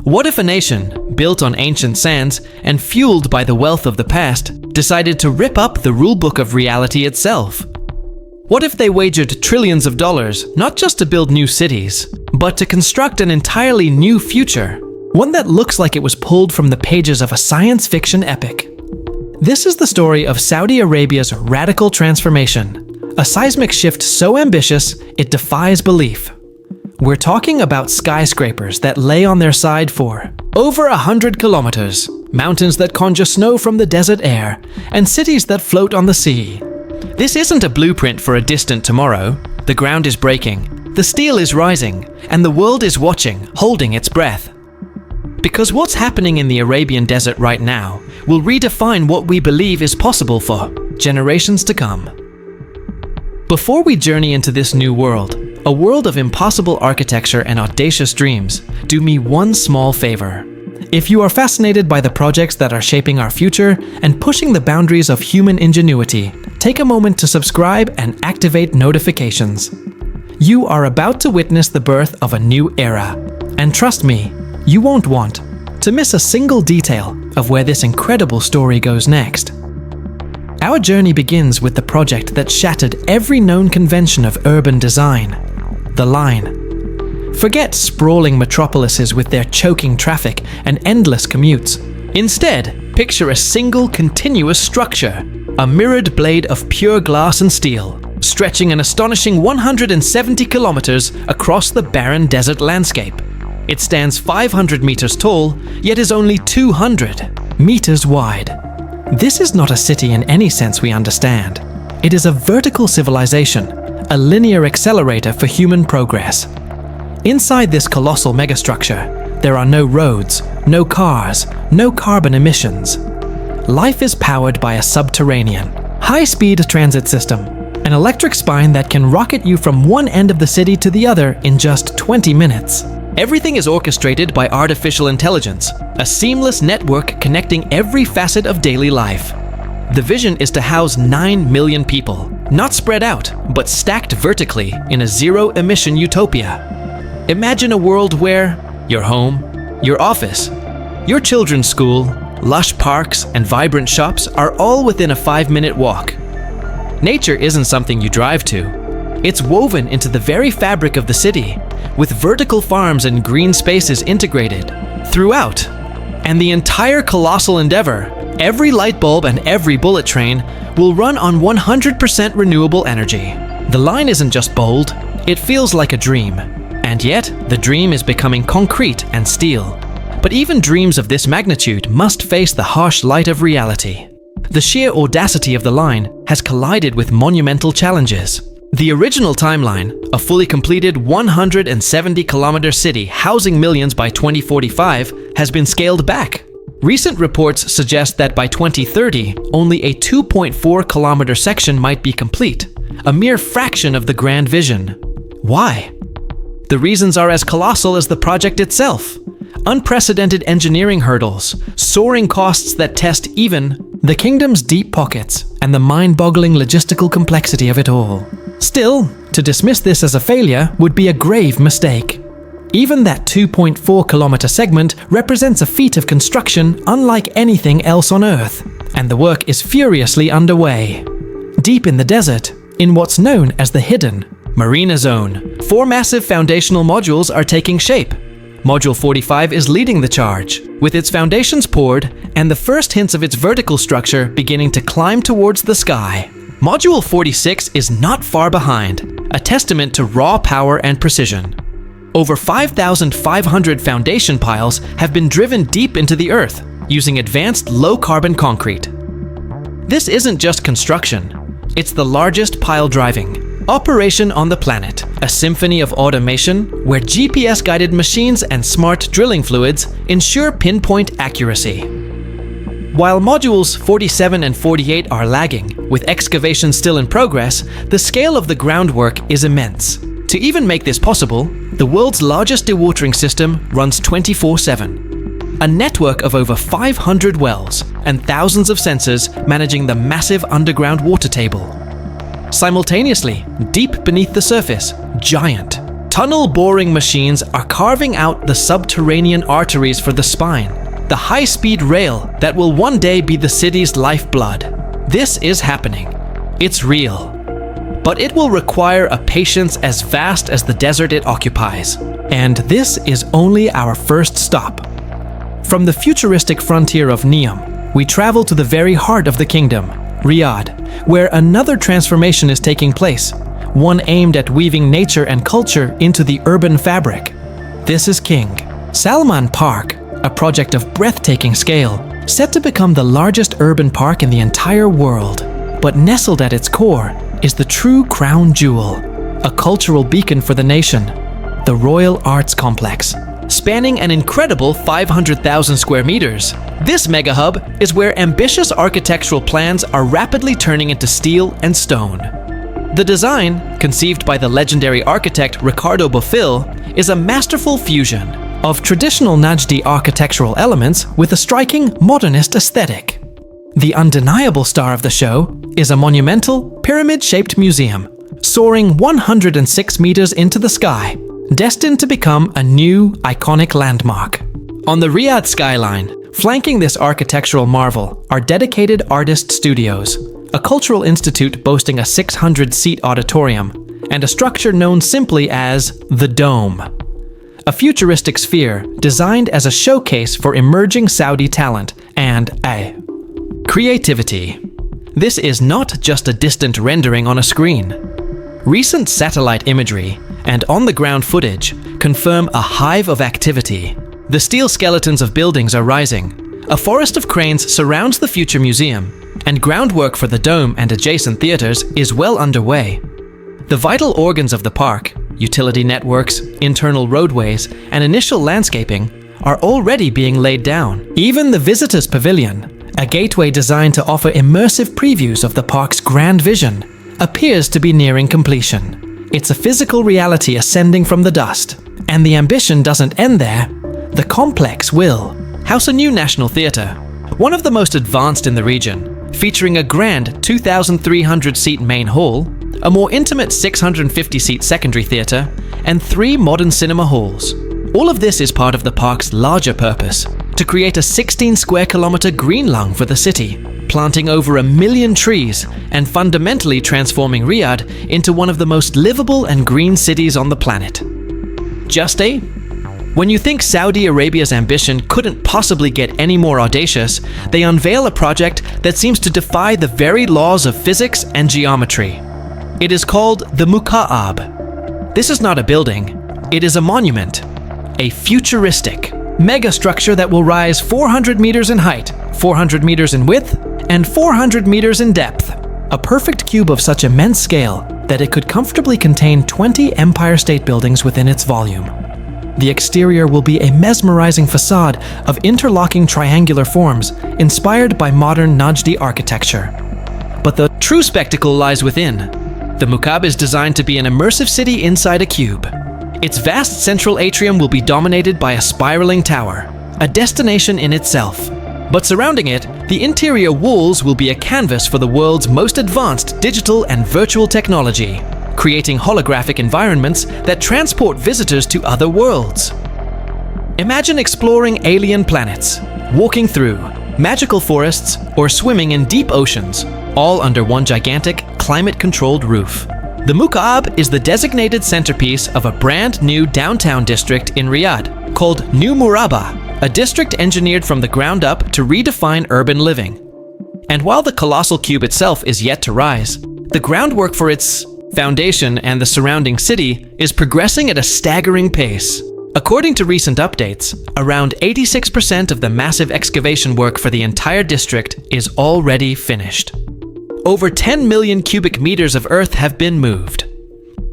What if a nation, built on ancient sands and fueled by the wealth of the past, decided to rip up the rulebook of reality itself? What if they wagered trillions of dollars not just to build new cities, but to construct an entirely new future, one that looks like it was pulled from the pages of a science fiction epic? This is the story of Saudi Arabia's radical transformation, a seismic shift so ambitious it defies belief. We're talking about skyscrapers that lay on their side for over 100 kilometers, mountains that conjure snow from the desert air, and cities that float on the sea. This isn't a blueprint for a distant tomorrow. The ground is breaking, the steel is rising, and the world is watching, holding its breath. Because what's happening in the Arabian desert right now will redefine what we believe is possible for generations to come. Before we journey into this new world, a world of impossible architecture and audacious dreams, do me one small favor. If you are fascinated by the projects that are shaping our future and pushing the boundaries of human ingenuity, take a moment to subscribe and activate notifications. You are about to witness the birth of a new era. And trust me, you won't want to miss a single detail of where this incredible story goes next. Our journey begins with the project that shattered every known convention of urban design: the line. Forget sprawling metropolises with their choking traffic and endless commutes. Instead, picture a single continuous structure, a mirrored blade of pure glass and steel, stretching an astonishing 170 kilometers across the barren desert landscape. It stands 500 meters tall, yet is only 200 meters wide. This is not a city in any sense we understand. It is a vertical civilization, a linear accelerator for human progress. Inside this colossal megastructure, there are no roads, no cars, no carbon emissions. Life is powered by a subterranean, high-speed transit system, an electric spine that can rocket you from one end of the city to the other in just 20 minutes. Everything is orchestrated by artificial intelligence, a seamless network connecting every facet of daily life. The vision is to house 9 million people, not spread out, but stacked vertically in a zero-emission utopia. Imagine a world where your home, your office, your children's school, lush parks, and vibrant shops are all within a 5-minute walk. Nature isn't something you drive to. It's woven into the very fabric of the city, with vertical farms and green spaces integrated throughout. And the entire colossal endeavor, every light bulb and every bullet train, will run on 100% renewable energy. The line isn't just bold, it feels like a dream. And yet, the dream is becoming concrete and steel. But even dreams of this magnitude must face the harsh light of reality. The sheer audacity of the line has collided with monumental challenges. The original timeline, a fully completed 170-kilometer city housing millions by 2045, has been scaled back. Recent reports suggest that by 2030, only a 2.4-kilometer section might be complete, a mere fraction of the grand vision. Why? The reasons are as colossal as the project itself. Unprecedented engineering hurdles, soaring costs that test even the kingdom's deep pockets, and the mind-boggling logistical complexity of it all. Still, to dismiss this as a failure would be a grave mistake. Even that 2.4-kilometer segment represents a feat of construction unlike anything else on Earth, and the work is furiously underway. Deep in the desert, in what's known as the Hidden Marina Zone, 4 massive foundational modules are taking shape. Module 45 is leading the charge, with its foundations poured and the first hints of its vertical structure beginning to climb towards the sky. Module 46 is not far behind, a testament to raw power and precision. Over 5,500 foundation piles have been driven deep into the earth, using advanced low-carbon concrete. This isn't just construction, it's the largest pile driving operation on the planet, a symphony of automation where GPS-guided machines and smart drilling fluids ensure pinpoint accuracy. While modules 47 and 48 are lagging, with excavation still in progress, the scale of the groundwork is immense. To even make this possible, the world's largest dewatering system runs 24/7. A network of over 500 wells and thousands of sensors managing the massive underground water table. Simultaneously, deep beneath the surface, giant Tunnel boring machines are carving out the subterranean arteries for the spine, the high-speed rail that will one day be the city's lifeblood. This is happening. It's real. But it will require a patience as vast as the desert it occupies. And this is only our first stop. From the futuristic frontier of NEOM, we travel to the very heart of the kingdom, Riyadh, where another transformation is taking place, one aimed at weaving nature and culture into the urban fabric. This is King Salman Park, a project of breathtaking scale, set to become the largest urban park in the entire world. But nestled at its core is the true crown jewel, a cultural beacon for the nation, the Royal Arts Complex. Spanning an incredible 500,000 square meters, this mega hub is where ambitious architectural plans are rapidly turning into steel and stone. The design, conceived by the legendary architect Ricardo Bofill, is a masterful fusion of traditional Najdi architectural elements with a striking modernist aesthetic. The undeniable star of the show is a monumental, pyramid-shaped museum, soaring 106 meters into the sky, destined to become a new, iconic landmark. On the Riyadh skyline, flanking this architectural marvel are dedicated artist studios, a cultural institute boasting a 600-seat auditorium, and a structure known simply as the Dome, a futuristic sphere designed as a showcase for emerging Saudi talent and creativity. This is not just a distant rendering on a screen. Recent satellite imagery and on-the-ground footage confirm a hive of activity. The steel skeletons of buildings are rising. A forest of cranes surrounds the future museum, and groundwork for the dome and adjacent theaters is well underway. The vital organs of the park, utility networks, internal roadways, and initial landscaping, are already being laid down. Even the visitors' pavilion, a gateway designed to offer immersive previews of the park's grand vision, appears to be nearing completion. It's a physical reality ascending from the dust, and the ambition doesn't end there. The complex will house a new national theatre, one of the most advanced in the region, featuring a grand 2,300-seat main hall, a more intimate 650-seat secondary theatre, and 3 modern cinema halls. All of this is part of the park's larger purpose, to create a 16-square-kilometre green lung for the city, planting over 1 million trees and fundamentally transforming Riyadh into one of the most livable and green cities on the planet. When you think Saudi Arabia's ambition couldn't possibly get any more audacious, they unveil a project that seems to defy the very laws of physics and geometry. It is called the Mukaab. This is not a building, it is a monument, a futuristic megastructure that will rise 400 meters in height, 400 meters in width, and 400 meters in depth. A perfect cube of such immense scale that it could comfortably contain 20 Empire State Buildings within its volume. The exterior will be a mesmerizing facade of interlocking triangular forms inspired by modern Najdi architecture. But the true spectacle lies within. The Mukaab is designed to be an immersive city inside a cube. Its vast central atrium will be dominated by a spiraling tower, a destination in itself. But surrounding it, the interior walls will be a canvas for the world's most advanced digital and virtual technology, creating holographic environments that transport visitors to other worlds. Imagine exploring alien planets, walking through magical forests, or swimming in deep oceans, all under one gigantic, climate-controlled roof. The Mukaab is the designated centerpiece of a brand new downtown district in Riyadh called New Murabba, a district engineered from the ground up to redefine urban living. And while the colossal cube itself is yet to rise, the groundwork for its foundation and the surrounding city is progressing at a staggering pace. According to recent updates, around 86% of the massive excavation work for the entire district is already finished. Over 10 million cubic meters of earth have been moved.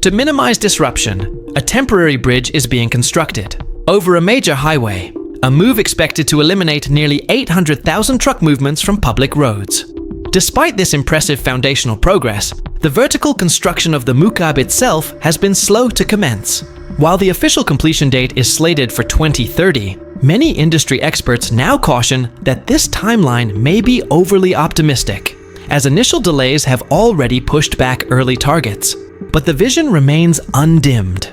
To minimize disruption, a temporary bridge is being constructed over a major highway, a move expected to eliminate nearly 800,000 truck movements from public roads. Despite this impressive foundational progress, the vertical construction of the Mukaab itself has been slow to commence. While the official completion date is slated for 2030, many industry experts now caution that this timeline may be overly optimistic, as initial delays have already pushed back early targets. But the vision remains undimmed.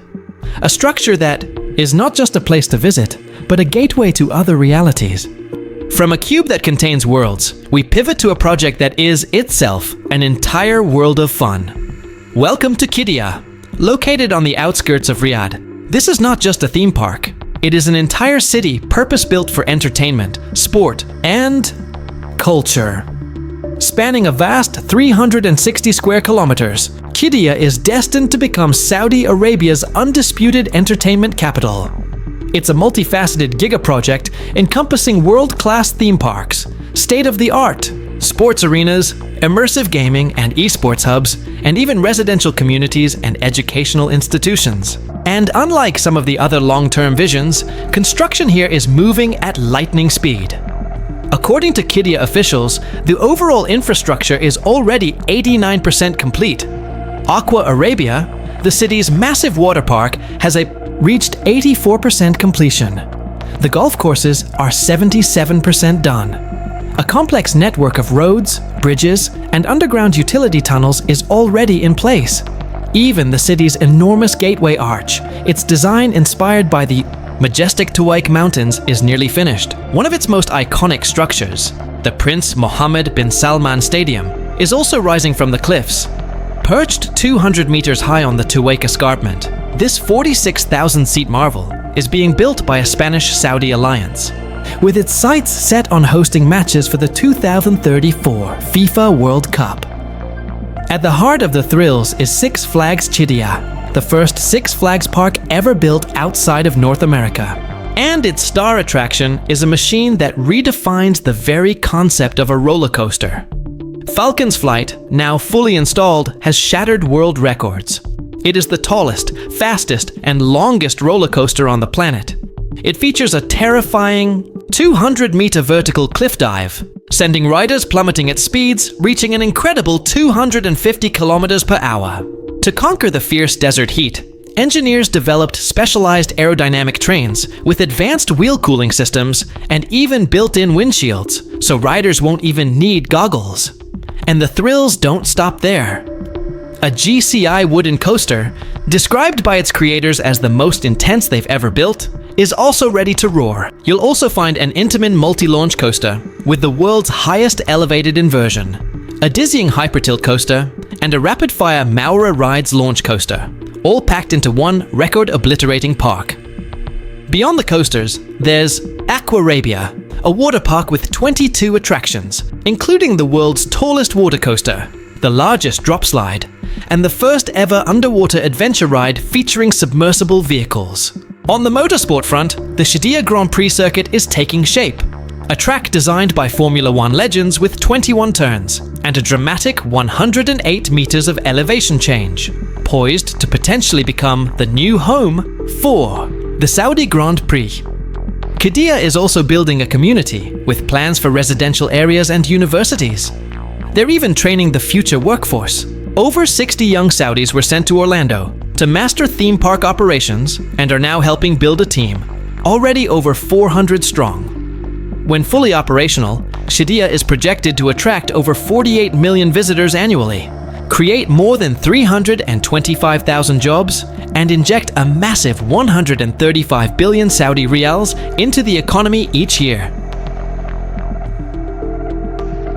a structure that is not just a place to visit, but a gateway to other realities. From a cube that contains worlds, we pivot to a project that is itself an entire world of fun. Welcome to Qiddiya, located on the outskirts of Riyadh. This is not just a theme park. It is an entire city purpose-built for entertainment, sport, and culture. Spanning a vast 360 square kilometers, Qiddiya is destined to become Saudi Arabia's undisputed entertainment capital. It's a multifaceted giga-project encompassing world-class theme parks, state-of-the-art sports arenas, immersive gaming and esports hubs, and even residential communities and educational institutions. And unlike some of the other long-term visions, construction here is moving at lightning speed. According to Qiddiya officials, the overall infrastructure is already 89% complete. Aqua Arabia, the city's massive water park, has reached 84% completion. The golf courses are 77% done. A complex network of roads, bridges, and underground utility tunnels is already in place. Even the city's enormous gateway arch, its design inspired by the majestic Tuwaik Mountains, is nearly finished. One of its most iconic structures, the Prince Mohammed bin Salman Stadium, is also rising from the cliffs. Perched 200 meters high on the Tuwaik escarpment, this 46,000-seat marvel is being built by a Spanish-Saudi alliance, with its sights set on hosting matches for the 2034 FIFA World Cup. At the heart of the thrills is Six Flags Qiddiya, the first Six Flags park ever built outside of North America. And its star attraction is a machine that redefines the very concept of a roller coaster. Falcon's Flight, now fully installed, has shattered world records. It is the tallest, fastest, and longest roller coaster on the planet. It features a terrifying 200-meter vertical cliff dive, sending riders plummeting at speeds reaching an incredible 250 kilometers per hour. To conquer the fierce desert heat, engineers developed specialized aerodynamic trains with advanced wheel cooling systems and even built-in windshields, so riders won't even need goggles. And the thrills don't stop there. A GCI wooden coaster, described by its creators as the most intense they've ever built, is also ready to roar. You'll also find an Intamin multi-launch coaster with the world's highest elevated inversion, a dizzying hypertilt coaster, and a rapid-fire Maura Rides launch coaster, all packed into one record-obliterating park. Beyond the coasters, there's Aqua Arabia, a water park with 22 attractions, including the world's tallest water coaster, the largest drop slide, and the first ever underwater adventure ride featuring submersible vehicles. On the motorsport front, the Qiddiya Grand Prix circuit is taking shape, a track designed by Formula One legends with 21 turns, and a dramatic 108 meters of elevation change, poised to potentially become the new home for the Saudi Grand Prix. Qiddiya is also building a community with plans for residential areas and universities. They're even training the future workforce. Over 60 young Saudis were sent to Orlando to master theme park operations and are now helping build a team, already over 400 strong. When fully operational, Qiddiya is projected to attract over 48 million visitors annually, create more than 325,000 jobs, and inject a massive 135 billion Saudi riyals into the economy each year.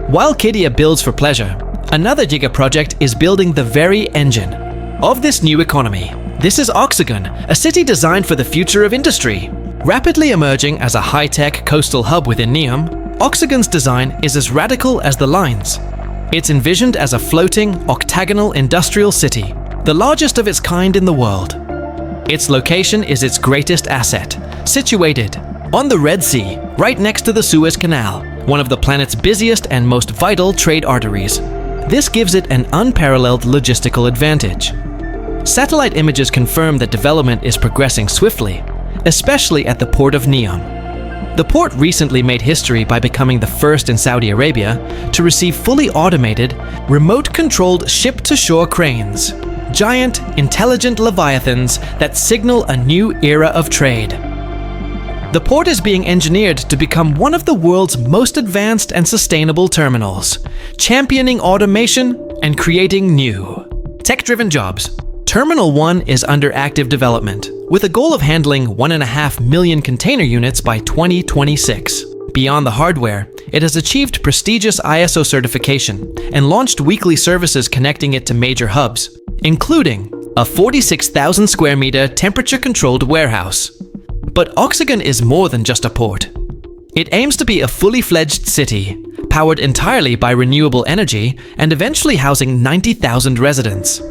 While Qiddiya builds for pleasure, another giga project is building the very engine of this new economy. This is Oxagon, a city designed for the future of industry. Rapidly emerging as a high-tech coastal hub within NEOM, Oxagon's design is as radical as the lines. It's envisioned as a floating, octagonal industrial city, the largest of its kind in the world. Its location is its greatest asset, situated on the Red Sea, right next to the Suez Canal, one of the planet's busiest and most vital trade arteries. This gives it an unparalleled logistical advantage. Satellite images confirm that development is progressing swiftly, especially at the port of NEOM. The port recently made history by becoming the first in Saudi Arabia to receive fully automated, remote-controlled ship-to-shore cranes, giant, intelligent leviathans that signal a new era of trade. The port is being engineered to become one of the world's most advanced and sustainable terminals, championing automation and creating new, tech-driven jobs. Terminal 1 is under active development, with a goal of handling 1.5 million container units by 2026. Beyond the hardware, it has achieved prestigious ISO certification and launched weekly services connecting it to major hubs, including a 46,000 square meter temperature-controlled warehouse. But Oxygen is more than just a port. It aims to be a fully fledged city, powered entirely by renewable energy and eventually housing 90,000 residents.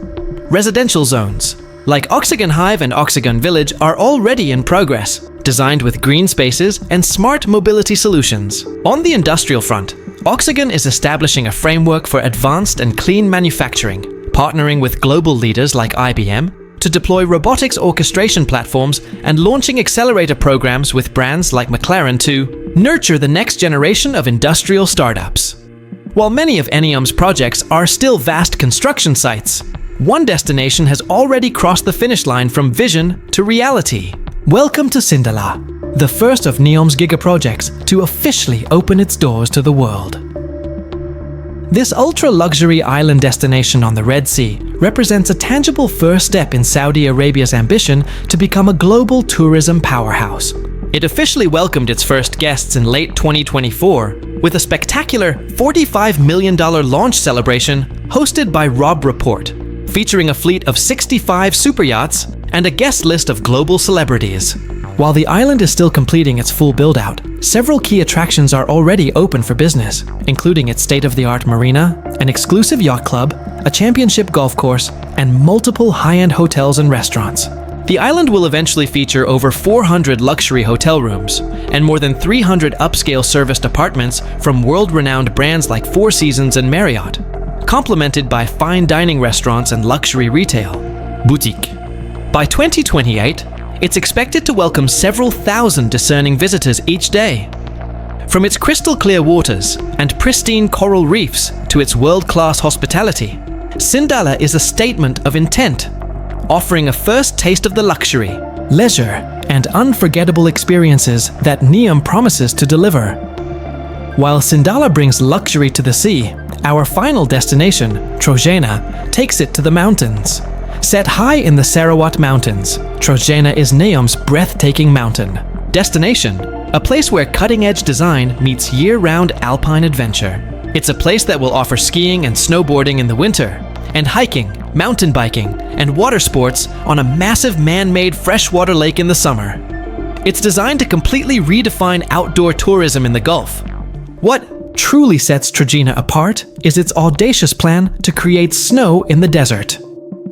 Residential zones, like Oxygen Hive and Oxygen Village, are already in progress, designed with green spaces and smart mobility solutions. On the industrial front, Oxygen is establishing a framework for advanced and clean manufacturing, partnering with global leaders like IBM to deploy robotics orchestration platforms and launching accelerator programs with brands like McLaren to nurture the next generation of industrial startups. While many of NEOM's projects are still vast construction sites, one destination has already crossed the finish line from vision to reality. Welcome to Sindala, the first of NEOM's gigaprojects to officially open its doors to the world. This ultra-luxury island destination on the Red Sea represents a tangible first step in Saudi Arabia's ambition to become a global tourism powerhouse. It officially welcomed its first guests in late 2024 with a spectacular $45 million launch celebration hosted by Rob Report, featuring a fleet of 65 super yachts and a guest list of global celebrities. While the island is still completing its full build-out, several key attractions are already open for business, including its state-of-the-art marina, an exclusive yacht club, a championship golf course, and multiple high-end hotels and restaurants. The island will eventually feature over 400 luxury hotel rooms and more than 300 upscale serviced apartments from world-renowned brands like Four Seasons and Marriott, complemented by fine dining restaurants and luxury retail. Boutique. By 2028, it's expected to welcome several thousand discerning visitors each day. From its crystal-clear waters and pristine coral reefs to its world-class hospitality, Sindala is a statement of intent, offering a first taste of the luxury, leisure, and unforgettable experiences that NEOM promises to deliver. While Sindala brings luxury to the sea, our final destination, Trojena, takes it to the mountains. Set high in the Sarawat Mountains, Trojena is NEOM's breathtaking mountain destination, a place where cutting-edge design meets year-round alpine adventure. It's a place that will offer skiing and snowboarding in the winter, and hiking, mountain biking, and water sports on a massive man-made freshwater lake in the summer. It's designed to completely redefine outdoor tourism in the Gulf. What truly sets Trojena apart is its audacious plan to create snow in the desert.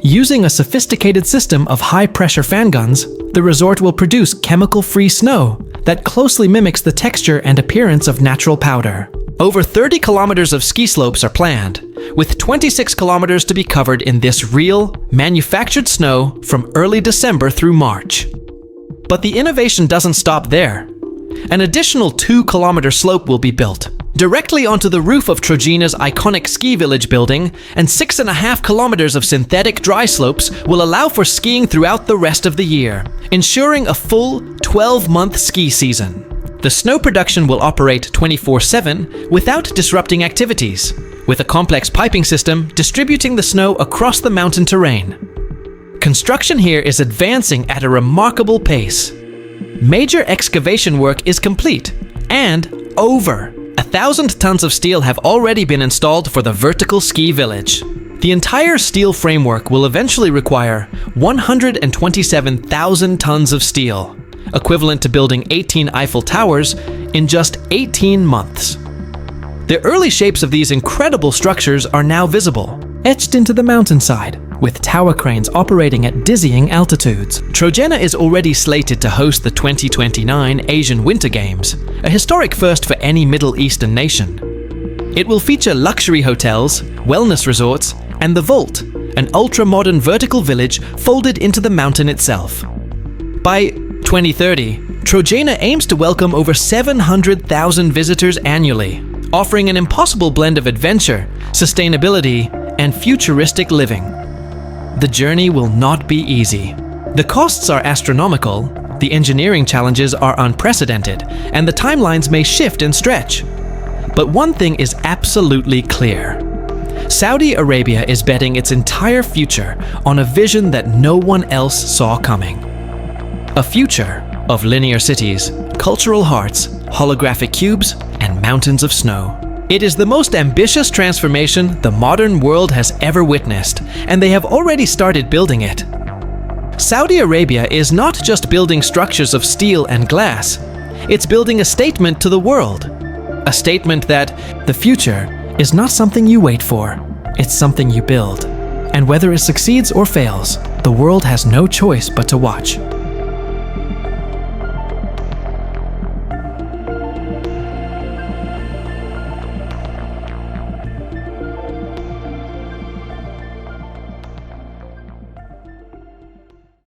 Using a sophisticated system of high-pressure fan guns, the resort will produce chemical-free snow that closely mimics the texture and appearance of natural powder. Over 30 kilometers of ski slopes are planned, with 26 kilometers to be covered in this real, manufactured snow from early December through March. But the innovation doesn't stop there. An additional 2-kilometer slope will be built, directly onto the roof of Trojena's iconic ski village building, and 6.5 kilometers of synthetic dry slopes will allow for skiing throughout the rest of the year, ensuring a full 12-month ski season. The snow production will operate 24/7 without disrupting activities, with a complex piping system distributing the snow across the mountain terrain. Construction here is advancing at a remarkable pace. Major excavation work is complete, and over 1,000 tons of steel have already been installed for the vertical ski village. The entire steel framework will eventually require 127,000 tons of steel, equivalent to building 18 Eiffel Towers in just 18 months. The early shapes of these incredible structures are now visible, etched into the mountainside, with tower cranes operating at dizzying altitudes. Trojena is already slated to host the 2029 Asian Winter Games, a historic first for any Middle Eastern nation. It will feature luxury hotels, wellness resorts, and the Vault, an ultra-modern vertical village folded into the mountain itself. By 2030, Trojena aims to welcome over 700,000 visitors annually, offering an impossible blend of adventure, sustainability, and futuristic living. The journey will not be easy. The costs are astronomical, the engineering challenges are unprecedented, and the timelines may shift and stretch. But one thing is absolutely clear. Saudi Arabia is betting its entire future on a vision that no one else saw coming. A future of linear cities, cultural hearts, holographic cubes, and mountains of snow. It is the most ambitious transformation the modern world has ever witnessed, and they have already started building it. Saudi Arabia is not just building structures of steel and glass, it's building a statement to the world. A statement that the future is not something you wait for, it's something you build. And whether it succeeds or fails, the world has no choice but to watch.